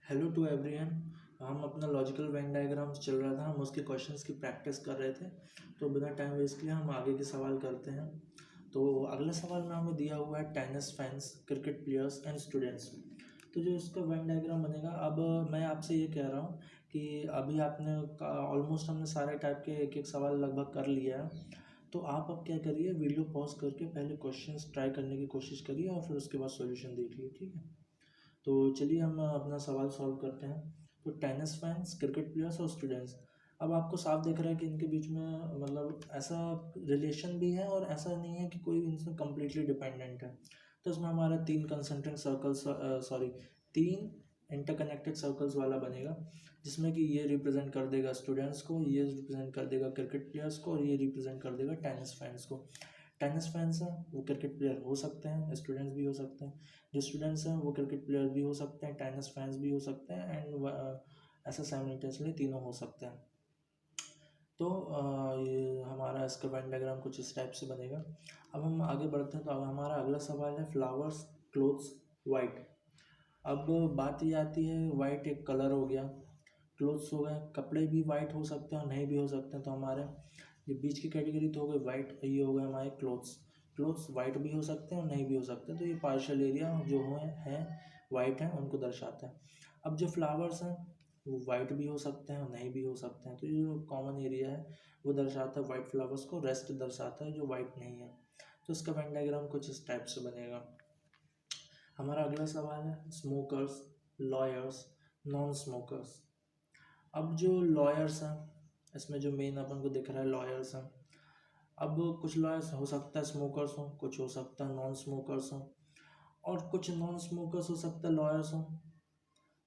Hello to everyone. हम अपना logical Venn diagram चल रहा था, हम उसके क्वेश्चंस की प्रैक्टिस कर रहे थे। तो बिना टाइम वेस्ट किए हम आगे के सवाल करते हैं। तो अगला सवाल में हमें दिया हुआ है tennis fans, cricket players and students. तो जो इसका वेन डायग्राम बनेगा, अब मैं आपसे ये कह रहा हूँ कि अभी आपने ऑलमोस्ट हमने सारे टाइप के एक एक सवाल लगभग कर लिया है। तो आप अब क्या करिए, वीडियो पॉज करके पहले क्वेश्चंस ट्राई करने की कोशिश करिए और फिर उसके बाद सॉल्यूशन देखिए, ठीक है। तो चलिए हम अपना सवाल सॉल्व करते हैं। तो टेनिस फैंस, क्रिकेट प्लेयर्स और स्टूडेंट्स। अब आपको साफ दिख रहा है कि इनके बीच में मतलब ऐसा रिलेशन भी है और ऐसा नहीं है कि कोई इनसे कम्प्लीटली डिपेंडेंट है। तो इसमें हमारा तीन कंसंट्रिक सर्कल्स, सॉरी, तीन इंटरकनेक्टेड सर्कल्स वाला बनेगा, जिसमें कि ये रिप्रेजेंट कर देगा स्टूडेंट्स को, ये रिप्रेजेंट कर देगा क्रिकेट प्लेयर्स को और ये रिप्रेजेंट कर देगा टेनिस फैंस को। टेनिस फैंस हैं वो क्रिकेट प्लेयर हो सकते हैं, स्टूडेंट्स भी हो सकते हैं। जो स्टूडेंट्स हैं वो क्रिकेट प्लेयर भी हो सकते हैं, टेनिस फैंस भी हो सकते हैं, एंड ऐसा साइमल्टेनियसली तीनों हो सकते हैं। तो ये हमारा इसका वेन डायग्राम कुछ इस टाइप से बनेगा। अब हम आगे बढ़ते हैं। तो अब हमारा अगला सवाल है फ्लावर्स, क्लोथ्स, वाइट। अब बात ये आती है, वाइट एक कलर हो गया, क्लोथ्स हो गए, कपड़े भी वाइट हो सकते हैं और नहीं भी हो सकते हैं। तो हमारे ये बीच की कैटेगरी तो हो गई वाइट, ये हो गए हमारे क्लोथ्स। क्लोथ्स वाइट भी हो सकते हैं और नहीं भी हो सकते हैं। तो ये पार्शियल एरिया जो हैं वाइट हैं उनको दर्शाता है। अब जो फ्लावर्स हैं वो वाइट भी हो सकते हैं और नहीं भी हो सकते हैं। तो ये जो कॉमन एरिया है वो दर्शाता है वाइट फ्लावर्स को, रेस्ट दर्शाता है जो वाइट नहीं है। तो इसका वेन डायग्राम कुछ इस टाइप से बनेगा। हमारा अगला सवाल है स्मोकर्स, लॉयर्स, नॉन स्मोकर्स। अब जो लॉयर्स हैं, इसमें जो मेन अपन को दिख रहा है लॉयर्स हैं। अब कुछ लॉयर्स हो सकता है स्मोकर्स हों, कुछ हो सकता है नॉन स्मोकर्स हों, और कुछ नॉन स्मोकर्स हो सकता है लॉयर्स हों,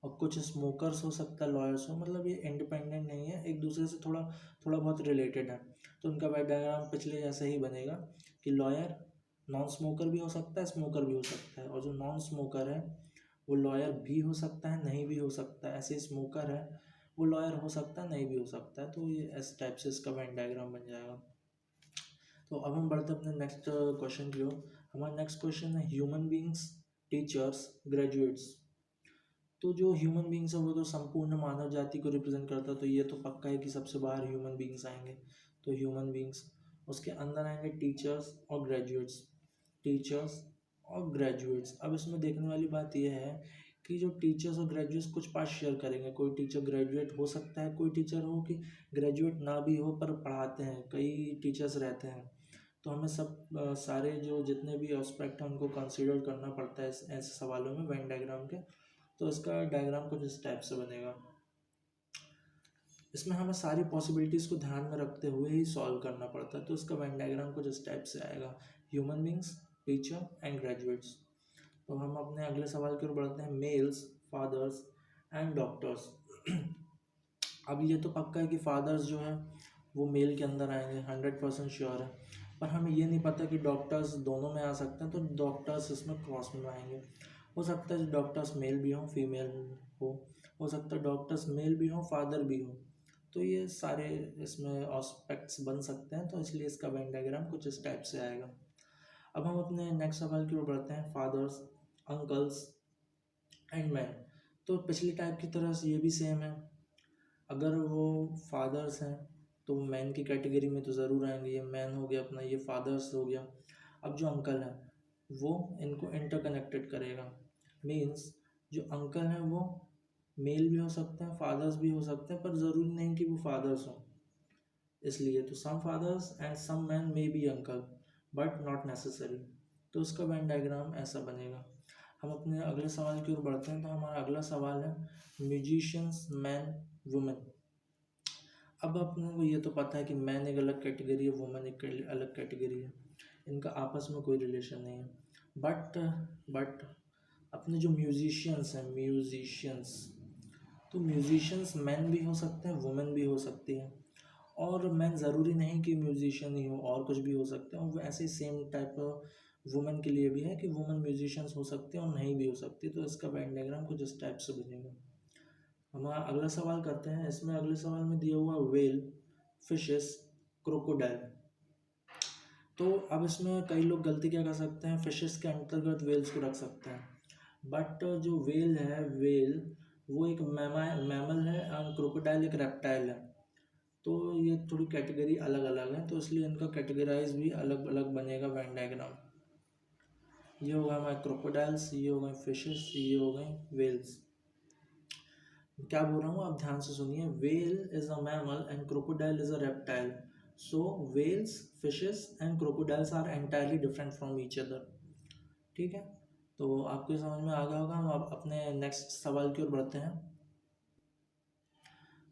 और कुछ स्मोकर्स हो सकता है लॉयर्स हों। मतलब ये इंडिपेंडेंट नहीं है, एक दूसरे से थोड़ा थोड़ा बहुत रिलेटेड है। तो उनका वेन डायग्राम पिछले जैसा ही बनेगा कि लॉयर नॉन स्मोकर भी हो सकता है, स्मोकर भी हो सकता है, और जो नॉन स्मोकर है वो लॉयर भी हो सकता है, नहीं भी हो सकता है। ऐसे स्मोकर है वो लॉयर हो सकता है, नहीं भी हो सकता है। तो ये इस टाइप से इसका वेन डायग्राम बन जाएगा। तो अब हम बढ़ते हैं अपने नेक्स्ट क्वेश्चन की ओर। हमारा नेक्स्ट क्वेश्चन है ह्यूमन बींग्स, टीचर्स, ग्रेजुएट्स। तो जो ह्यूमन बींग्स है वो तो संपूर्ण मानव जाति को रिप्रेजेंट करता है, तो ये तो पक्का है कि सबसे बाहर ह्यूमन बींग्स आएंगे। तो ह्यूमन बींग्स, उसके अंदर आएंगे टीचर्स और ग्रेजुएट्स। टीचर्स और ग्रेजुएट्स, अब इसमें देखने वाली बात यह है कि जो टीचर्स और ग्रेजुएट्स कुछ पास शेयर करेंगे। कोई टीचर ग्रेजुएट हो सकता है, कोई टीचर हो कि ग्रेजुएट ना भी हो पर पढ़ाते हैं, कई टीचर्स रहते हैं। तो हमें सब सारे जो जितने भी एस्पेक्ट हैं उनको कंसिडर करना पड़ता है ऐसे सवालों में वेन डायग्राम के। तो इसका डायग्राम कुछ इस टाइप से बनेगा। इसमें हमें सारी पॉसिबिलिटीज़ को ध्यान में रखते हुए ही सॉल्व करना पड़ता है। तो इसका वेन डायग्राम कुछ इस टाइप से आएगा, human beings, teacher and graduates. तो हम अपने अगले सवाल की ओर बढ़ते हैं, मेल्स, फादर्स एंड डॉक्टर्स। अब ये तो पक्का है कि फादर्स जो है वो मेल के अंदर आएंगे, 100% श्योर है। पर हमें ये नहीं पता कि डॉक्टर्स दोनों में आ सकते हैं, तो डॉक्टर्स इसमें क्रॉस में आएंगे। हो सकता है डॉक्टर्स मेल भी हों, फीमेल हो सकता है डॉक्टर्स मेल भी हों, फादर भी हो। तो ये सारे इसमें एस्पेक्ट्स बन सकते हैं, तो इसलिए इसका वेन डायग्राम कुछ इस टाइप से आएगा। अब हम अपने नेक्स्ट सवाल की ओर बढ़ते हैं, फादर्स, अंकल्स एंड मैन। तो पिछली टाइप की तरह से ये भी सेम है। अगर वो फादर्स हैं तो मैन की कैटेगरी में तो ज़रूर आएंगे। ये मैन हो गया अपना, ये फादर्स हो गया। अब जो अंकल है वो इनको इंटरकनेक्टेड करेगा। मीन्स जो अंकल हैं वो मेल भी हो सकते हैं, फादर्स भी हो सकते हैं, पर ज़रूरी नहीं कि वो फादर्स हों। इसलिए तो some fathers and some man may be uncle but not necessary. तो उसका वेन डायग्राम ऐसा बनेगा। हम अपने अगले सवाल की ओर बढ़ते हैं। तो हमारा अगला सवाल है म्यूजिशियंस, मैन, वुमेन। अब अपने को ये तो पता है कि मैन एक अलग कैटेगरी है, वुमेन एक अलग कैटेगरी है, इनका आपस में कोई रिलेशन नहीं है। बट अपने जो म्यूजिशियंस हैं, म्यूजिशियंस, तो म्यूजिशियंस मैन भी हो सकते हैं, वुमेन भी हो सकती है। और मैन ज़रूरी नहीं कि म्यूजिशियन ही हो, और कुछ भी हो सकते हैं। और ऐसे ही सेम टाइप वुमेन के लिए भी है कि वुमेन म्यूजिशियंस हो सकते हैं और नहीं भी हो सकती। तो इसका वेन डायग्राम कुछ इस टाइप से बनेगा। हमारा अगला सवाल करते हैं। इसमें अगले सवाल में दिया हुआ वेल, फिशेस, क्रोकोडाइल। तो अब इसमें कई लोग गलती क्या कर सकते हैं, फिशेस के अंतर्गत वेल्स को रख सकते हैं। बट जो वेल है, वेल वो एक मैमल है और क्रोकोडाइल एक रेप्टाइल है। तो ये थोड़ी कैटेगरी अलग अलग है, तो इसलिए इनका कैटेगराइज भी अलग अलग बनेगा वेन डायग्राम। ये होगा हमारे क्रोकोडाइल्स, ये हो गए फिशेस, ये हो गए वेल्स। क्या बोल रहा हूँ आप ध्यान से सुनिए। Whale is a mammal and crocodile is a reptile. So whales, fishes and crocodiles are entirely different from each other. ठीक है, तो आपको ये समझ में आ गया होगा। हम अब अपने नेक्स्ट सवाल की ओर बढ़ते हैं।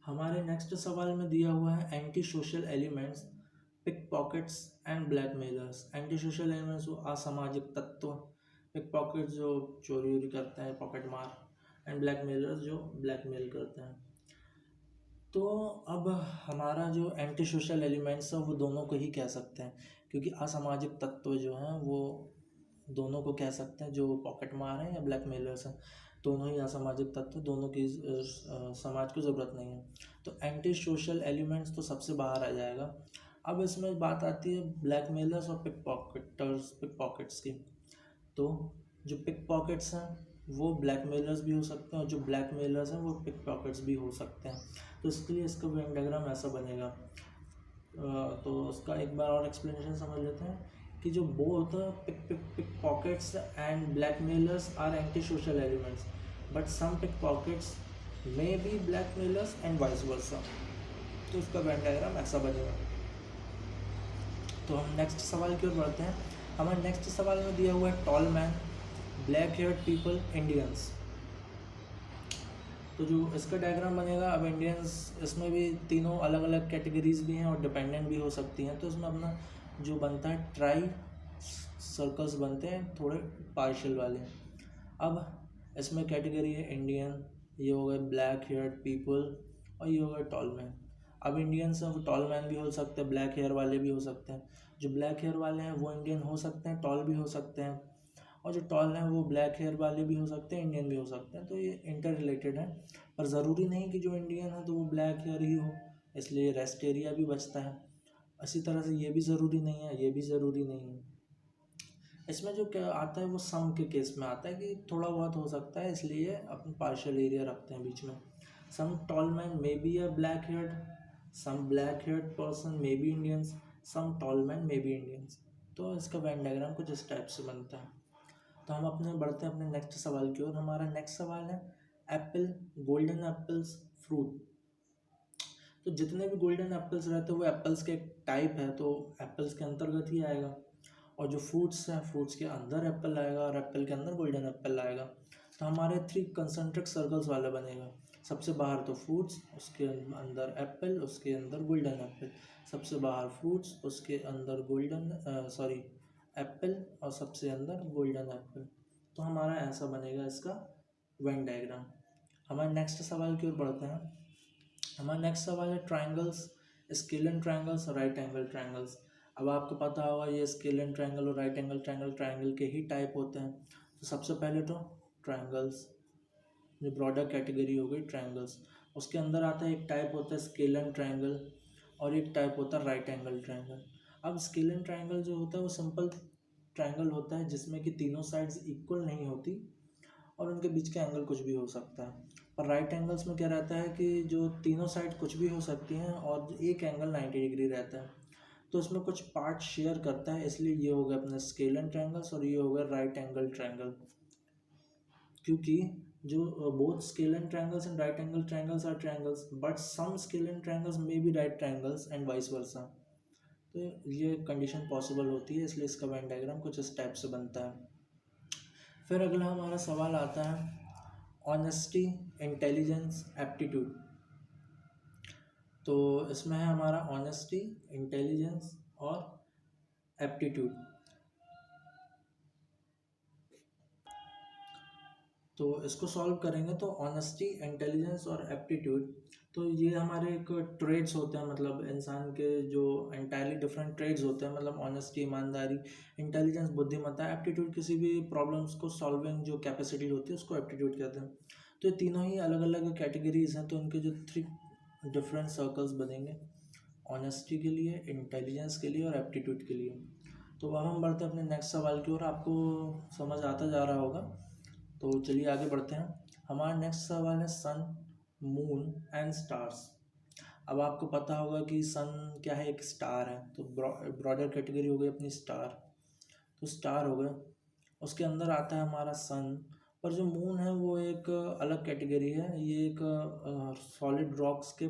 हमारे नेक्स्ट सवाल में दिया हुआ है anti social elements, pickpockets and blackmailers. Anti social elements वो असामाजिक तत्व, पिक पॉकेट जो चोरी वोरी करते हैं, पॉकेट मार, एंड ब्लैकमेलर्स जो ब्लैकमेल करते हैं। तो अब हमारा जो एंटी सोशल एलिमेंट्स है वो दोनों को ही कह सकते हैं, क्योंकि असामाजिक तत्व जो हैं वो दोनों को कह सकते हैं, जो पॉकेट मार हैं या ब्लैकमेलर्स हैं, दोनों ही असामाजिक तत्व, दोनों की समाज को ज़रूरत नहीं है। तो एंटी सोशल एलिमेंट्स तो सबसे बाहर आ जाएगा। अब इसमें बात आती है ब्लैकमेलर्स और पिक पॉकेट्स की। तो जो पिक पॉकेट्स हैं वो ब्लैकमेलर्स भी हो सकते हैं, और जो ब्लैकमेलर्स हैं वो पिक पॉकेट्स भी हो सकते हैं। तो इसके लिए इसका वेन डायग्राम ऐसा बनेगा। तो उसका एक बार और एक्सप्लेनेशन समझ लेते हैं कि जो both pickpockets and blackmailers are anti social elements, but some pickpockets may be blackmailers and vice versa. तो उसका वेन डायग्राम ऐसा बनेगा। तो हम नेक्स्ट सवाल की ओर बढ़ते हैं। हमारे नेक्स्ट सवाल में दिया हुआ है tall man, black heard people, Indians. तो जो इसका डायग्राम बनेगा, अब इंडियंस इसमें भी तीनों अलग अलग कैटेगरीज भी हैं और डिपेंडेंट भी हो सकती हैं। तो इसमें अपना जो बनता है ट्राई सर्कल्स बनते हैं, थोड़े पार्शियल वाले। अब इसमें कैटेगरी है इंडियन, ये हो गए ब्लैक हेयर्ड पीपल, और ये हो गए टॉल मैन। अब इंडियंस हैं वो टॉल मैन भी हो सकते हैं, ब्लैक हेयर वाले भी हो सकते हैं। जो ब्लैक हेयर वाले हैं वो इंडियन हो सकते हैं, टॉल भी हो सकते हैं, और जो टॉल हैं वो ब्लैक हेयर वाले भी हो सकते हैं, इंडियन भी हो सकते हैं। तो ये इंटर रिलेटेड है, पर ज़रूरी नहीं कि जो इंडियन है तो वो ब्लैक हेयर ही हो, इसलिए रेस्ट एरिया भी बचता है। इसी तरह से ये भी ज़रूरी नहीं है, ये भी ज़रूरी नहीं है। इसमें जो क्या आता है वो सम के केस में आता है कि थोड़ा बहुत हो सकता है, इसलिए अपन पार्शियल एरिया रखते हैं बीच में। Some tall man may be a black haired, some black haired person may be Indians, some tall man may be Indians. तो इसका वेन डायग्राम कुछ इस टाइप से बनता है। तो हम अपने बढ़ते हैं अपने नेक्स्ट सवाल की ओर। हमारा नेक्स्ट सवाल है एप्पल, गोल्डन एप्पल्स, फ्रूट। तो जितने भी गोल्डन एप्पल्स रहते हैं वो एप्पल्स के एक टाइप है, तो एप्पल्स के अंतर्गत ही आएगा। और जो फ्रूट्स हैं फ्रूट्स के अंदर एप्पल आएगा, और एप्पल के अंदर गोल्डन एप्पल आएगा। तो हमारे 3 कंसंट्रिक सर्कल्स वाला बनेगा। सबसे बाहर तो फ्रूट्स, उसके अंदर एप्पल, उसके अंदर गोल्डन एप्पल। सबसे बाहर फ्रूट्स, उसके अंदर एप्पल, और सबसे अंदर गोल्डन एप्पल। तो हमारा ऐसा बनेगा इसका वेन डायग्राम। हमारे नेक्स्ट सवाल की ओर बढ़ते हैं। हमारा नेक्स्ट सवाल है triangles, scalene triangles, right angle triangles. अब आपको पता होगा ये स्केलन ट्राइंगल और राइट एंगल ट्राइंगल ट्राइंगल के ही टाइप होते हैं। तो सबसे पहले तो ट्राइंगल्स, ये ब्रॉडर कैटेगरी हो गई ट्राइंगल्स। उसके अंदर आता है एक टाइप होता है स्केलन ट्राइंगल, और एक टाइप होता है राइट एंगल ट्राइंगल। अब स्केलन ट्राइंगल जो होता है वो सिंपल ट्राइंगल होता है जिसमें कि तीनों साइड्स इक्वल नहीं होती, और उनके बीच का एंगल कुछ भी हो सकता है। पर राइट एंगल्स में क्या रहता है कि जो तीनों साइड कुछ भी हो सकती हैं और एक एंगल 90 डिग्री रहता है। तो इसमें कुछ पार्ट शेयर करता है, इसलिए ये हो गया अपने स्केलन ट्रायंगल्स और ये हो गया राइट एंगल ट्रायंगल। क्योंकि जो both scalene triangles and right angle triangles are triangles, but some scalene triangles may be right triangles and vice versa. तो ये कंडीशन पॉसिबल होती है, इसलिए इसका वेन डायग्राम कुछ इस टाइप से बनता है। फिर अगला हमारा सवाल आता है ऑनेस्टी, इंटेलिजेंस, एप्टीट्यूड। तो इसमें है हमारा ऑनेस्टी, इंटेलिजेंस और एप्टीट्यूड। तो इसको सॉल्व करेंगे तो ऑनेस्टी, इंटेलिजेंस और एप्टीट्यूड, तो ये हमारे एक ट्रेड्स होते हैं, मतलब इंसान के जो एंटायरली डिफरेंट ट्रेड्स होते हैं, मतलब ऑनेस्टी ईमानदारी, इंटेलिजेंस बुद्धिमत्ता, एप्टीट्यूड किसी भी प्रॉब्लम्स को सॉल्विंग जो कैपेसिटी होती है उसको एप्टीट्यूड कहते हैं। तो ये तीनों ही अलग अलग कैटेगरीज हैं, तो इनके जो 3 डिफरेंट सर्कल्स बनेंगे ऑनेस्टी के लिए, इंटेलिजेंस के लिए और एप्टीट्यूड के लिए। तो अब हम बढ़ते हैं अपने नेक्स्ट सवाल की ओर। आपको समझ आता जा रहा होगा, तो चलिए आगे बढ़ते हैं। हमारा नेक्स्ट सवाल है सन, मून एंड स्टार्स। अब आपको पता होगा कि सन क्या है, एक स्टार है, तो ब्रॉडर कैटेगरी हो गई अपनी स्टार, तो स्टार हो गए। उसके अंदर आता है हमारा सन। और जो मून है वो एक अलग कैटेगरी है, ये एक सॉलिड रॉक्स के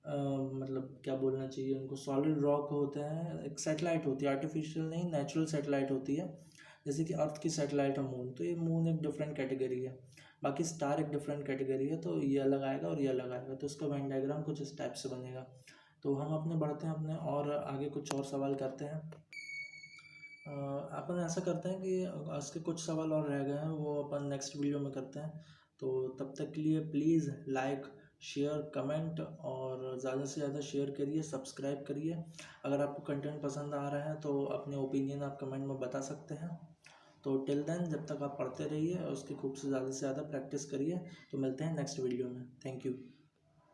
मतलब क्या बोलना चाहिए उनको, सॉलिड रॉक होते हैं, एक सैटेलाइट होती है, आर्टिफिशियल नहीं नेचुरल सैटेलाइट होती है, जैसे कि अर्थ की सैटेलाइट है मून, तो ये मून एक डिफरेंट कैटेगरी है। बाकी स्टार एक डिफरेंट कैटेगरी है, तो ये अलग आएगा और ये अलग आएगा, तो इसका वेन डायग्राम कुछ इस टाइप से बनेगा। तो हम अपने बढ़ते हैं अपने और आगे कुछ और सवाल करते हैं। अपन ऐसा करते हैं कि इसके कुछ सवाल और रह गए हैं, वो अपन नेक्स्ट वीडियो में करते हैं। तो तब तक के लिए प्लीज़ लाइक, शेयर, कमेंट और ज़्यादा से ज़्यादा शेयर करिए, सब्सक्राइब करिए। अगर आपको कंटेंट पसंद आ रहा है तो अपने ओपिनियन आप कमेंट में बता सकते हैं। तो टिल देन, जब तक आप पढ़ते रहिए और उसकी खूब से ज़्यादा प्रैक्टिस करिए। तो मिलते हैं नेक्स्ट वीडियो में। Thank you.